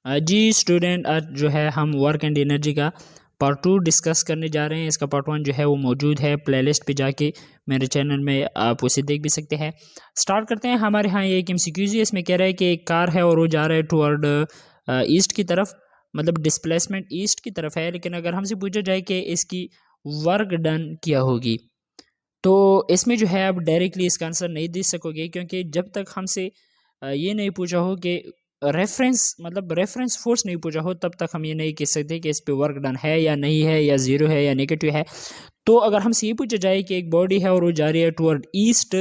जी student, आज जो है हम वर्क एंड एनर्जी का पार्ट 2 डिस्कस करने जा रहे हैं। इसका पार्ट 1 जो है वो मौजूद है प्लेलिस्ट पे, जाके मेरे चैनल में आप उसे देख भी सकते हैं। स्टार्ट करते हैं। हमारे यहाँ ये एक MCQ है, इसमें कह रहा है कि एक कार है और वो जा रहा है टुवर्ड ईस्ट की तरफ, मतलब डिस्प्लेसमेंट ईस्ट की तरफ है। लेकिन अगर हमसे पूछा जाए कि इसकी वर्क डन क्या होगी, तो इसमें जो है आप डायरेक्टली इसका आंसर नहीं दे सकोगे, क्योंकि जब तक हमसे ये नहीं पूछा हो कि रेफरेंस फोर्स नहीं पूछा हो, तब तक हम ये नहीं कह सकते कि इस पे वर्क डन है या नहीं है, या जीरो है या नेगेटिव है। तो अगर हमसे ये पूछा जाए कि एक बॉडी है और वो जा रही है टुवर्ड ईस्ट,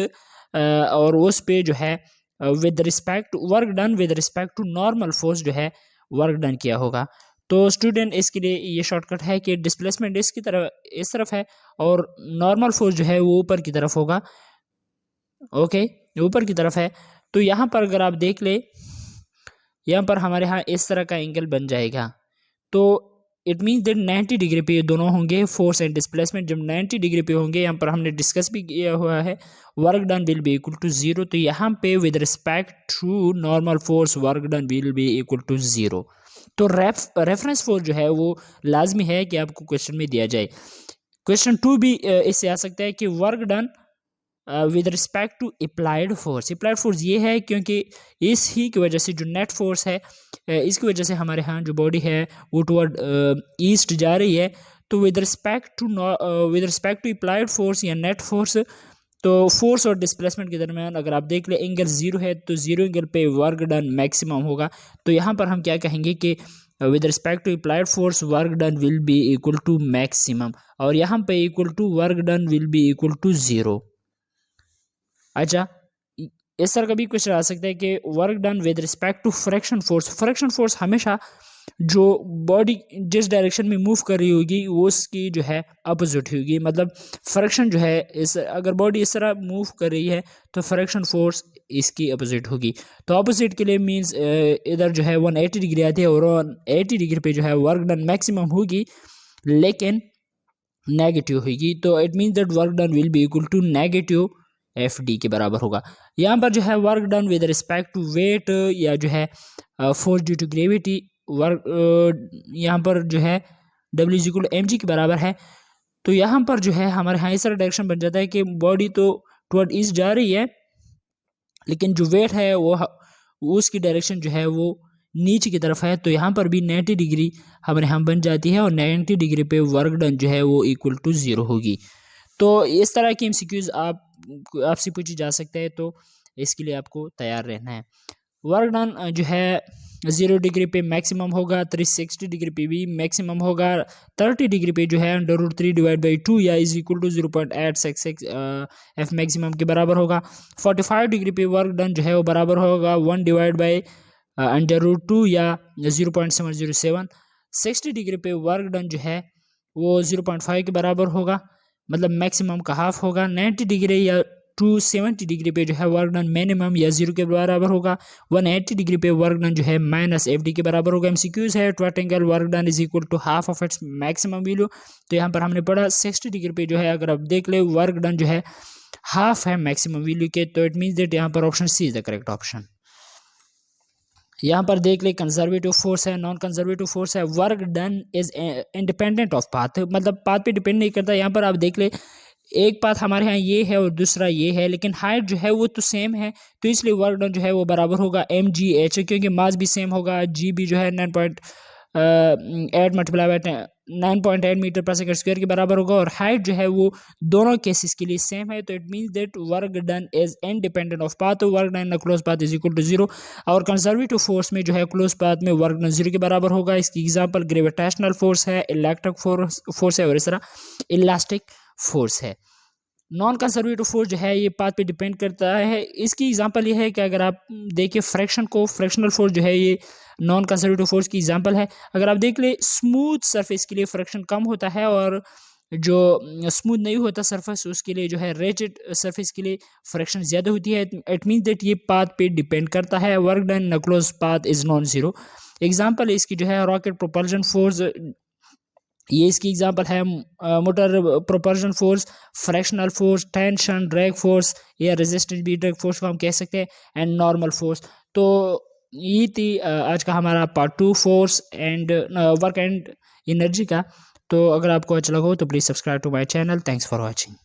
और उस पे जो है with respect work done with respect to normal force जो है वर्क डन किया होगा। तो स्टूडेंट, इसके लिए ये शॉर्टकट है कि डिस्प्लेसमेंट इस तरफ है और नॉर्मल फोर्स जो है वो ऊपर की तरफ होगा। ओके, ऊपर की तरफ है। तो यहाँ पर अगर आप देख ले, यहाँ पर हमारे यहाँ इस तरह का एंगल बन जाएगा। तो इट मीन्स दैट 90 डिग्री पे ये दोनों होंगे, फोर्स एंड डिस्प्लेसमेंट जब 90 डिग्री पे होंगे, यहाँ पर हमने डिस्कस भी किया हुआ है, work done will be equal to zero. तो यहाँ पे with respect to normal force work done will be equal to zero. तो रेफरेंस फोर्स जो है वो लाजमी है कि आपको क्वेश्चन में दिया जाए। क्वेश्चन 2 भी इससे आ सकता है कि work done with respect to applied force ये है क्योंकि इस ही की वजह से जो नेट फोर्स है, इसकी वजह से हमारे यहाँ जो बॉडी है वो टुवर्ड ईस्ट जा रही है। तो with respect to applied force या नेट फोर्स, तो फोर्स और डिस्प्लेसमेंट के दरमियान अगर आप देख ले एंगल जीरो है, तो जीरो एंगल पे वर्क डन मैक्सिमम होगा। तो यहाँ पर हम क्या कहेंगे कि with respect to applied force work done will be equal to maximum, और यहाँ पे equal to work done will be equal to zero. अच्छा, इस तरह का भी क्वेश्चन आ सकता है कि work done with respect to friction force हमेशा जो बॉडी जिस डायरेक्शन में मूव कर रही होगी वो उसकी जो है अपोजिट होगी। मतलब फ्रैक्शन जो है, इस अगर बॉडी इस तरह मूव कर रही है तो फ्रैक्शन फोर्स इसकी अपोजिट होगी। तो अपोजिट के लिए मींस इधर जो है 180 डिग्री आती है, और 180 डिग्री पे जो है वर्क डन मैक्सिमम होगी लेकिन नेगेटिव होगी। तो it means that work done will be equal to negative FD के बराबर होगा। यहाँ पर जो है work done with respect to weight या जो है force due to gravity, work यहाँ पर जो है W is equal to mg के बराबर है। तो यहाँ पर जो है हमारे यहाँ इस तरह डायरेक्शन बन जाता है कि बॉडी तो टुवर्ड ईस्ट जा रही है, लेकिन जो वेट है वो उसकी डायरेक्शन जो है वो नीचे की तरफ है। तो यहाँ पर भी 90 डिग्री हमारे यहाँ बन जाती है, और 90 डिग्री पे वर्क डन जो है वो इक्वल टू जीरो होगी। तो इस तरह की MCQs आपसे पूछी जा सकते हैं, तो इसके लिए आपको तैयार रहना है। वर्क डन जो है 0 डिग्री पे मैक्सिमम होगा, 360 डिग्री पे भी मैक्सिमम होगा, 30 डिग्री पे जो है √3 डिवाइड बाई 2 या is equal to 0.866 F maximum के बराबर होगा। 45 डिग्री पे वर्क डन जो है वो बराबर होगा 1 डिवाइड बाई √2 या 0.707। 60 डिग्री पे वर्क डन जो है वो 0.5 के बराबर होगा, मतलब मैक्सिमम का हाफ होगा। 90 डिग्री या 270 डिग्री पे जो है वर्क डन मिनिमम या 0 के बराबर होगा। 180 डिग्री पे वर्क डन जो है -FD के बराबर होगा। MCQs है that angle work done is equal to half of its maximum value. तो यहाँ पर हमने पढ़ा 60 डिग्री पे जो है अगर आप देख ले वर्क डन जो है हाफ है मैक्सिमम वैल्यू के, तो इट मीन्स दैट यहाँ पर option C is the correct option. यहाँ पर देख ले कंजर्वेटिव फोर्स है, नॉन कंजर्वेटिव फोर्स है। Work done is independent of path, मतलब पाथ पे डिपेंड नहीं करता। यहाँ पर आप देख ले एक पाथ हमारे यहाँ ये है और दूसरा ये है, लेकिन हाइट जो है वो तो सेम है, तो इसलिए वर्क डन जो है वो बराबर होगा mgh, क्योंकि मास भी सेम होगा, g भी जो है 9.8 मल्टीप्लाई बाय 9.8 मीटर पर सेकंड स्क्वायर के बराबर होगा, और हाइट जो है वो दोनों केसेस के लिए सेम है। तो it means that work done is independent of path, work done in close path is equal to zero. और कंजर्वेटिव फोर्स में जो है क्लोज पाथ में वर्क डन जीरो के बराबर होगा। इसकी एग्जांपल ग्रेविटेशनल फोर्स है, इलेक्ट्रिक फोर्स है, और इस तरह इलास्टिक फोर्स है। नॉन कंजर्वेटिव फोर्स जो है ये पाथ पे डिपेंड करता है। इसकी एग्जांपल ये है कि अगर आप देखिए फ्रैक्शनल फोर्स जो है ये नॉन कंजर्वेटिव फोर्स की एग्जांपल है। अगर आप देख ले स्मूथ सरफेस के लिए फ्रैक्शन कम होता है, और जो स्मूथ नहीं होता सरफेस उसके लिए जो है रेजिड सरफेस के लिए फ्रैक्शन ज़्यादा होती है। इट मीन्स दैट ये पाथ पे डिपेंड करता है। Work done in close path is non zero. Example इसकी जो है रॉकेट प्रोपल्शन फोर्स, ये इसकी एग्जांपल है। Motor propulsion force, fractional force, tension, drag force या रेजिस्टेंस भी ड्रैग फोर्स को हम कह सकते हैं, एंड नॉर्मल फोर्स। तो ये थी आज का हमारा part 2 force and work and energy का। तो अगर आपको अच्छा लगा हो तो please subscribe to my channel. Thanks for watching.